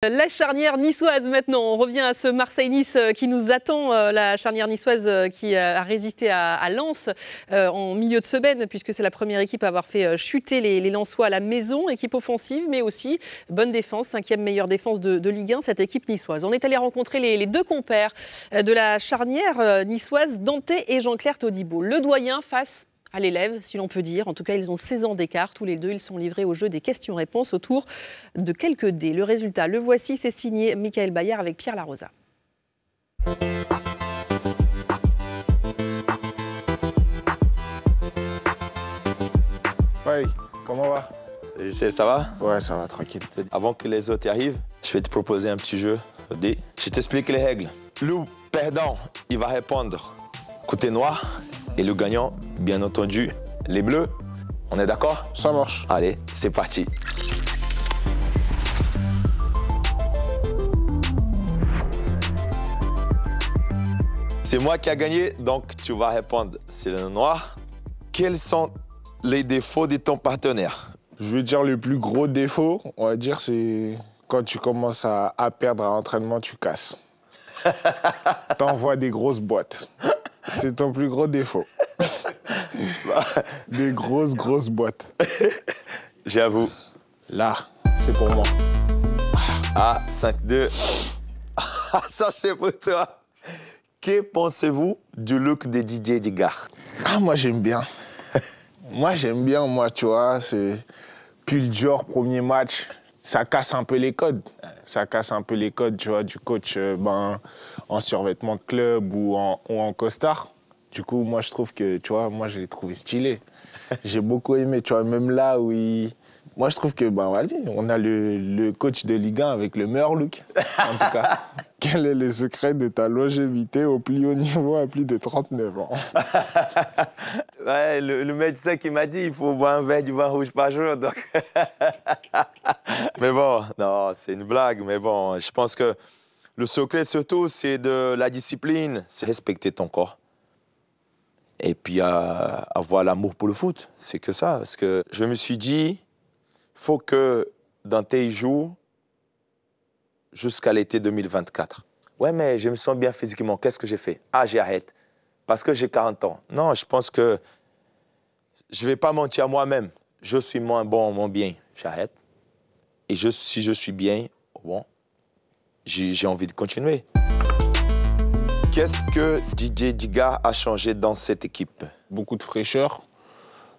La charnière niçoise maintenant, on revient à ce Marseille-Nice qui nous attend, la charnière niçoise qui a résisté à Lens en milieu de semaine puisque c'est la première équipe à avoir fait chuter les Lensois à la maison, équipe offensive mais aussi bonne défense, 5e meilleure défense de Ligue 1, cette équipe niçoise. On est allé rencontrer les deux compères de la charnière niçoise, Dante et Jean-Claire Todibo. Le doyen face à l'élève, si l'on peut dire. En tout cas, ils ont 16 ans d'écart. Tous les deux, ils sont livrés au jeu des questions-réponses autour de quelques dés. Le résultat, le voici, c'est signé Michael Bayard avec Pierre Larosa. Ouais, comment va? Ça va? Ouais, ça va, tranquille. Avant que les autres y arrivent, je vais te proposer un petit jeu de dés. Je t'explique les règles. Le perdant, il va répondre côté noir. Et le gagnant, bien entendu, les bleus. On est d'accord? Ça marche. Allez, c'est parti. C'est moi qui ai gagné, donc tu vas répondre, c'est le noir. Quels sont les défauts de ton partenaire? Je veux dire, le plus gros défaut, on va dire, c'est quand tu commences à perdre à l'entraînement, tu casses. T'envoies des grosses boîtes. C'est ton plus gros défaut. Des grosses boîtes. J'avoue. Là, c'est pour moi. Ah, 5-2. Ah, ça, c'est pour toi. Que pensez-vous du look de Didier Digard? Ah, moi, j'aime bien. Moi, tu vois, c'est pull Dior, premier match. Ça casse un peu les codes. Tu vois, du coach en survêtement de club ou en costard. Du coup, moi, je trouve que, tu vois, moi, je l'ai trouvé stylé. J'ai beaucoup aimé, tu vois, même là où il... Moi, je trouve que, vas-y, on a le coach de Ligue 1 avec le meilleur look, en tout cas. Quel est le secret de ta longévité au plus haut niveau à plus de 39 ans? Ouais, le médecin qui m'a dit il faut boire un verre du vin rouge par jour. Donc... Mais bon, non, c'est une blague. Mais bon, je pense que le secret surtout, c'est de la discipline. C'est respecter ton corps. Et puis avoir l'amour pour le foot. C'est que ça. Parce que je me suis dit, il faut que Dante joue jusqu'à l'été 2024. Ouais, mais je me sens bien physiquement. Qu'est-ce que j'ai fait? Ah, j'arrête. Parce que j'ai 40 ans. Non, je pense que je ne vais pas mentir à moi-même. Je suis moins bon, moins bien. J'arrête. Et si je suis bien, bon, j'ai envie de continuer. Qu'est-ce que Didier Digard a changé dans cette équipe? Beaucoup de fraîcheur.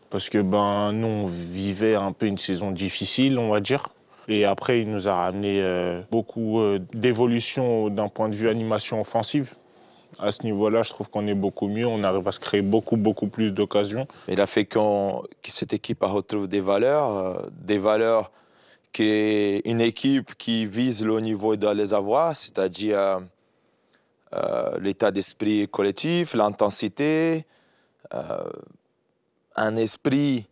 Parce que nous, on vivait un peu une saison difficile, on va dire. Et après, il nous a ramené beaucoup d'évolution d'un point de vue animation offensive. À ce niveau-là, je trouve qu'on est beaucoup mieux. On arrive à se créer beaucoup plus d'occasions. Il a fait que cette équipe a retrouvé des valeurs qu'une équipe qui vise le haut niveau doit les avoir, c'est-à-dire l'état d'esprit collectif, l'intensité, un esprit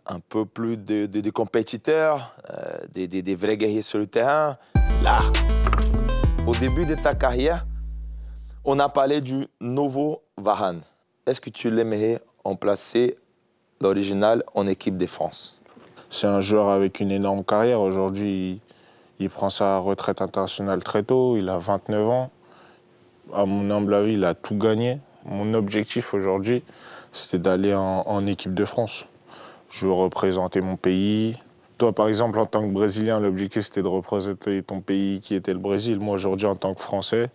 un peu plus de compétiteurs, des vrais guerriers sur le terrain. Là, au début de ta carrière, on a parlé du nouveau Varane. Est-ce que tu l'aimerais remplacer l'original en équipe de France? C'est un joueur avec une énorme carrière. Aujourd'hui, il prend sa retraite internationale très tôt. Il a 29 ans. À mon humble avis, il a tout gagné. Mon objectif aujourd'hui, c'était d'aller en équipe de France. Je veux représenter mon pays. Toi, par exemple, en tant que Brésilien, l'objectif, c'était de représenter ton pays qui était le Brésil. Moi, aujourd'hui, en tant que Français,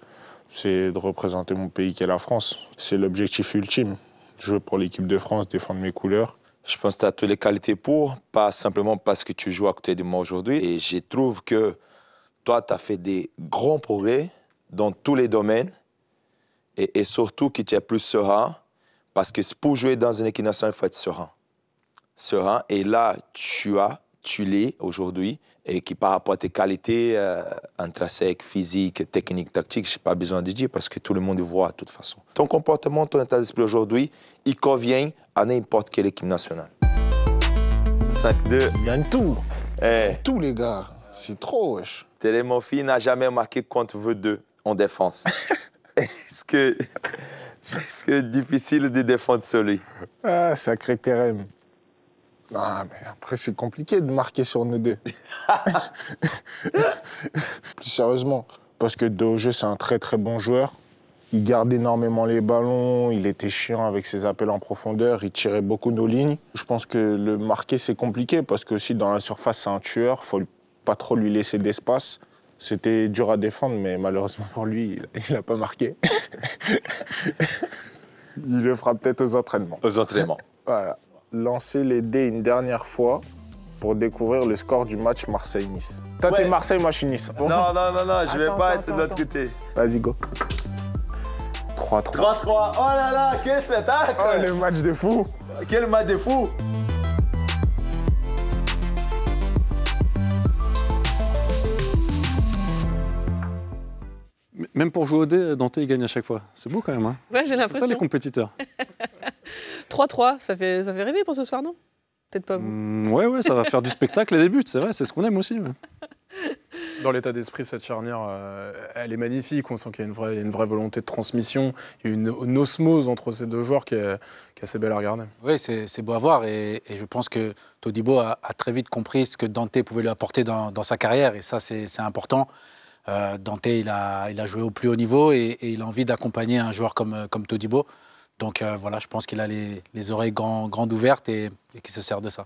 c'est de représenter mon pays qui est la France. C'est l'objectif ultime. Jouer pour l'équipe de France, défendre mes couleurs. Je pense que tu as toutes les qualités pour, pas simplement parce que tu joues à côté de moi aujourd'hui. Et je trouve que toi, tu as fait des grands progrès dans tous les domaines et surtout que tu es plus serein parce que pour jouer dans une équipe nationale, il faut être serein. Serein. Et là, tu l'es aujourd'hui et qui par rapport à tes qualités intrinsèques, physiques, techniques, tactiques, je n'ai pas besoin de dire parce que tout le monde voit de toute façon. Ton comportement, ton état d'esprit aujourd'hui, il convient à n'importe quelle équipe nationale. 5-2. Il gagne tout. Eh. Tout, les gars. C'est trop, wesh. Télémorphie n'a jamais marqué contre vous deux en défense. Est-ce que c'est difficile de défendre celui? Ah, sacré Terem. Ah, mais après, c'est compliqué de marquer sur nous deux. Plus sérieusement, parce que Doge, c'est un très très bon joueur. Il garde énormément les ballons, il était chiant avec ses appels en profondeur, il tirait beaucoup nos lignes. Je pense que le marquer, c'est compliqué parce que aussi dans la surface, c'est un tueur, il faut pas trop lui laisser d'espace. C'était dur à défendre, mais malheureusement pour lui, il n'a pas marqué. Il le fera peut-être aux entraînements. Aux entraînements. Voilà. Lancer les dés une dernière fois pour découvrir le score du match Marseille-Nice. Toi, t'es Marseille, moi, je suis Nice. Non, je vais pas être de l'autre côté. Vas-y, go. 3-3. 3-3. Oh là là, quel spectacle! Oh, le match de fou! Quel match de fou! Même pour jouer au dé, Dante, il gagne à chaque fois. C'est beau quand même. Hein. Ouais, j'ai l'impression. C'est ça les compétiteurs. 3-3, ça fait rêver pour ce soir, non? Peut-être pas vous. Ouais, ça va faire du spectacle et des buts, c'est vrai, c'est ce qu'on aime aussi. Ouais. Dans l'état d'esprit, cette charnière, elle est magnifique. On sent qu'il y a une vraie volonté de transmission. Il y a une osmose entre ces deux joueurs qui est assez belle à regarder. Oui, c'est beau à voir. Et je pense que Todibo a très vite compris ce que Dante pouvait lui apporter dans sa carrière. Et ça, c'est important. Dante, il a joué au plus haut niveau et il a envie d'accompagner un joueur comme Todibo. Donc voilà, je pense qu'il a les oreilles grandes ouvertes et qu'il se sert de ça.